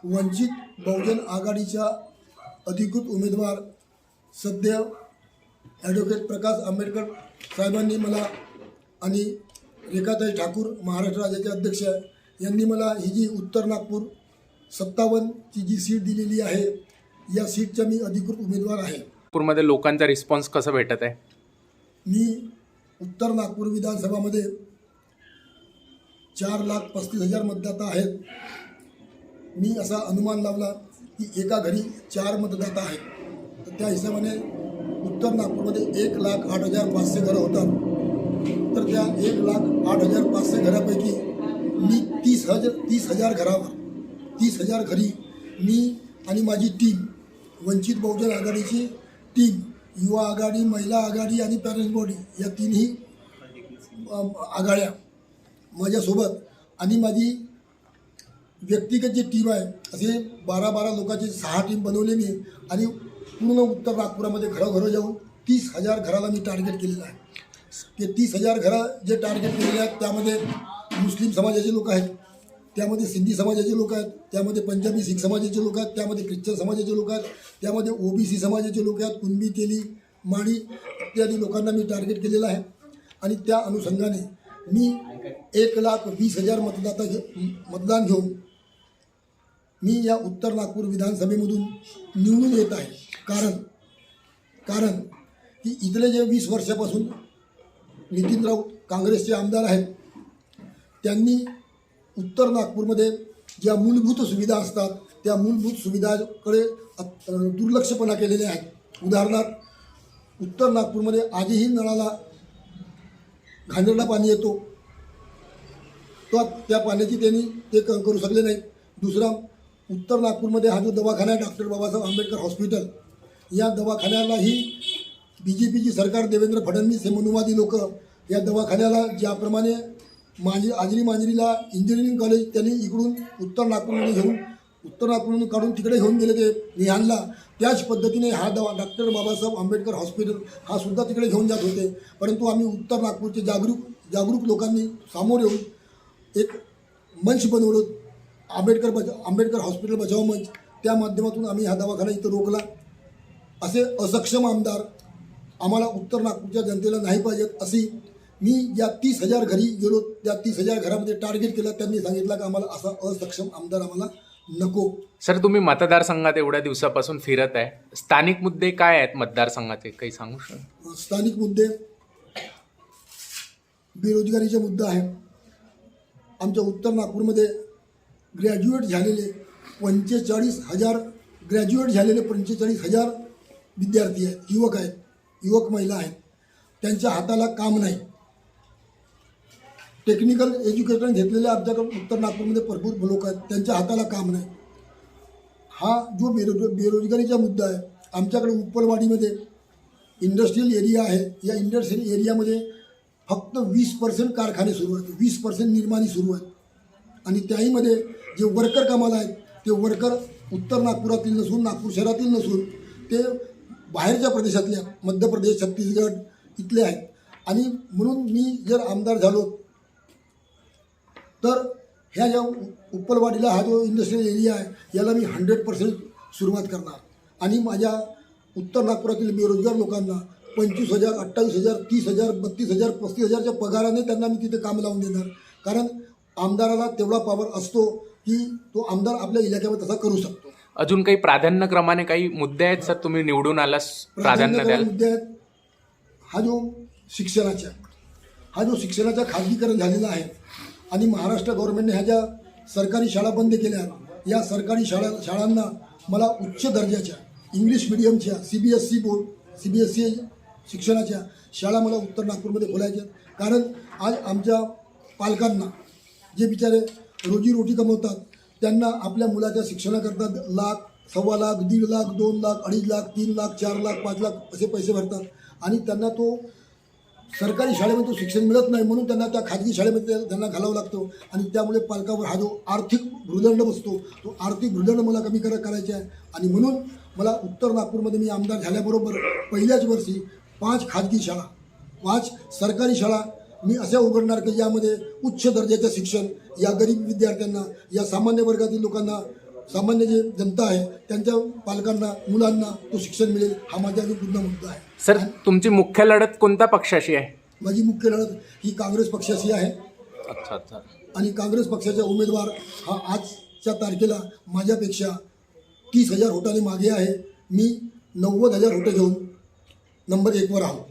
वंचित बहुजन आघाडीच्या अधिकृत उमेदवार सध्या ॲडव्होकेट प्रकाश आंबेडकर साहेबांनी मला आणि रेखाताई ठाकूर महाराष्ट्र राज्याचे अध्यक्ष यांनी मला ही जी उत्तर नागपूर 57ची जी सीट दिलेली आहे, या सीटचा मी अधिकृत उमेदवार आहे. नागपूरमध्ये लोकांचा रिस्पॉन्स कसा भेटत आहे? मी उत्तर नागपूर विधानसभामध्ये 4,35,000 मतदाता आहेत. मी असा अनुमान लावला की एका घरी 4 मतदाता आहेत, तर त्या हिशोबाने उत्तर नागपूरमध्ये 1,08,500 घरं होतात. तर त्या 1,08,500 घरापैकी मी 30,000 घरावर 30,000 घरी मी आणि माझी टीम, वंचित बहुजन आघाडीची टीम, युवा आघाडी, महिला आघाडी आणि पॅरेंट्स बॉडी या तिन्ही आघाड्या माझ्यासोबत आणि माझी व्यक्तिगत जी टीम आहे, असे 12 लोकांची 6 टीम बनवली मी आणि पूर्ण उत्तर नागपुरामध्ये घरोघरं जाऊन 30,000 घराला मी टार्गेट केलेलं आहे. ते 30,000 घरं जे टार्गेट केलेले आहेत त्यामध्ये मुस्लिम समाजाचे लोक आहेत, त्यामध्ये सिंधी समाजाचे लोक आहेत, त्यामध्ये पंजाबी शीख समाजाचे लोक आहेत, त्यामध्ये ख्रिश्चन समाजाचे लोक आहेत, त्यामध्ये OBC समाजाचे लोक आहेत, कुणबी, तेली, माळी इत्यादी लोकांना मी टार्गेट केलेलं आहे. आणि त्या अनुषंगाने मी 1,20,000 मतदान घेऊन मी या उत्तर नागपूर विधानसभेमधून निवडून येत आहे. कारण की इथले जे 20 वर्षापासून नितीन राऊत काँग्रेसचे आमदार आहेत, त्यांनी उत्तर नागपूरमध्ये ज्या मूलभूत सुविधा असतात त्या मूलभूत सुविधाकडे दुर्लक्षपणा केलेले आहेत. उदाहरणार्थ उत्तर नागपूरमध्ये आजही नळाला घाणेरडं पाणी येतो, तो त्या पाण्याची त्यांनी ते करू शकले नाही. दुसरा, उत्तर नागपूरमध्ये हा जो दवाखाना आहे डॉक्टर बाबासाहेब आंबेडकर हॉस्पिटल, या दवाखान्यालाही BJPची सरकार, देवेंद्र फडणवीस हे मनुवादी लोक या दवाखान्याला ज्याप्रमाणे मांजरीला इंजिनिअरिंग कॉलेज त्यांनी इकडून उत्तर नागपूरमधून काढून तिकडे घेऊन गेले ते निहानला, त्याच पद्धतीने हा डॉक्टर बाबासाहेब आंबेडकर हॉस्पिटल हा सुद्धा तिकडे घेऊन जात होते. परंतु आम्ही उत्तर नागपूरचे जागरूक लोकांनी समोर येऊन एक मंच बनवलं, आंबेडकर हॉस्पिटल बचाव मंच. त्या माध्यमातून आम्ही हा दवाखाना इथं रोखला. असे असक्षम आमदार आम्हाला उत्तर नागपूरच्या जनतेला नाही पाहिजेत. अशी मी ज्या 30,000 घरी गेलो, त्या 30,000 घरामध्ये टार्गेट केलं. त्यांनी सांगितलं की आम्हाला असा असक्षम आमदार आम्हाला नको. सर, तुम्ही मतदारसंघात एवढ्या दिवसापासून फिरत आहे, स्थानिक मुद्दे काय आहेत मतदारसंघाचे, काही सांगू शकता? स्थानिक मुद्दे, बेरोजगारीचा मुद्दा आहे. आमच्या उत्तर नागपूरमध्ये ग्रॅज्युएट झालेले 45,000 विद्यार्थी आहेत, युवक महिला आहेत. त्यांच्या हाताला काम नाही. टेक्निकल एज्युकेशन घेतलेले आमच्याकडे उत्तर नागपूरमध्ये भरपूर लोक आहेत, त्यांच्या हाताला काम नाही. हा जो बेरोजगारीचा मुद्दा आहे, आमच्याकडे उपलवाडीमध्ये इंडस्ट्रियल एरिया आहे. या इंडस्ट्रियल एरियामध्ये फक्त 20% कारखाने सुरू आहेत, 20% निर्माणी सुरू आहेत. आणि त्याहीमध्ये जे वर्कर कामाला आहेत ते वर्कर उत्तर नागपुरातील नसून, नागपूर शहरातील नसून, ते बाहेरच्या प्रदेशातल्या, मध्य प्रदेश, छत्तीसगड इथले आहेत. आणि म्हणून मी जर आमदार झालो तर ह्या ज्या उपलवाडीला हा जो इंडस्ट्रियल एरिया आहे याला मी 100% सुरुवात करणार. आणि माझ्या उत्तर नागपुरातील बेरोजगार लोकांना 25,000, 28,000, 30,000, 32,000, 35,000च्या पगाराने त्यांना मी तिथे काम लावून देणार. कारण आमदाराला तेवढा पॉवर असतो की तो आमदार आपल्या इलाक्यामध्ये तसा करू शकतो. अजून काही प्राधान्यक्रमाने काही मुद्दे आहेत सर, तुम्ही निवडून आलास प्राधान्य द्याल? मुद्दे आहेत. हा जो शिक्षणाचा खाजगीकरण झालेला आहे आणि महाराष्ट्र गव्हर्नमेंटने ह्या ज्या सरकारी शाळा बंद केल्या, या सरकारी शाळांना मला उच्च दर्जाच्या इंग्लिश मिडियमच्या CBSE शिक्षणाच्या शाळा मला उत्तर नागपूरमध्ये खोलायच्या. कारण आज आमच्या पालकांना, जे बिचारे रोजीरोटी कमवतात, त्यांना आपल्या मुलाच्या शिक्षणाकरता 1,00,000, 1,25,000, 1,50,000, 2,00,000, 2,50,000, 3,00,000, 4,00,000, 5,00,000 असे पैसे भरतात. आणि त्यांना तो सरकारी शाळेमध्ये तो शिक्षण मिळत नाही, म्हणून त्यांना त्या खाजगी शाळेमध्ये त्यांना घालावं लागतो. आणि त्यामुळे पालकावर हा जो आर्थिक भूर्दंड बसतो, तो आर्थिक भूर्दंड मला कमी करायचा आहे. आणि म्हणून मला उत्तर नागपूरमध्ये मी आमदार झाल्याबरोबर पहिल्याच वर्षी 5 सरकारी शाळा मी अशा उघडणार की ज्यामध्ये उच्च दर्जाचं शिक्षण या गरीब विद्यार्थ्यांना, या सामान्य वर्गातील लोकांना सामान्य जे जनता आहे त्यांच्या पालकांना मुलांना तो शिक्षण मिळेल हा माझा जो पूर्ण मुद्दा आहे. सर तुमची मुख्य लढत कोणत्या पक्षाशी आहे? माझी मुख्य लढत ही काँग्रेस पक्षाची आहे अच्छा अच्छा. आणि काँग्रेस पक्षाचा उमेदवार हा आजच्या तारखेला माझ्यापेक्षा 30,000 होटाने मागे आहे. मी 90,000 होटे घेऊन नंबर 1 वर आहो.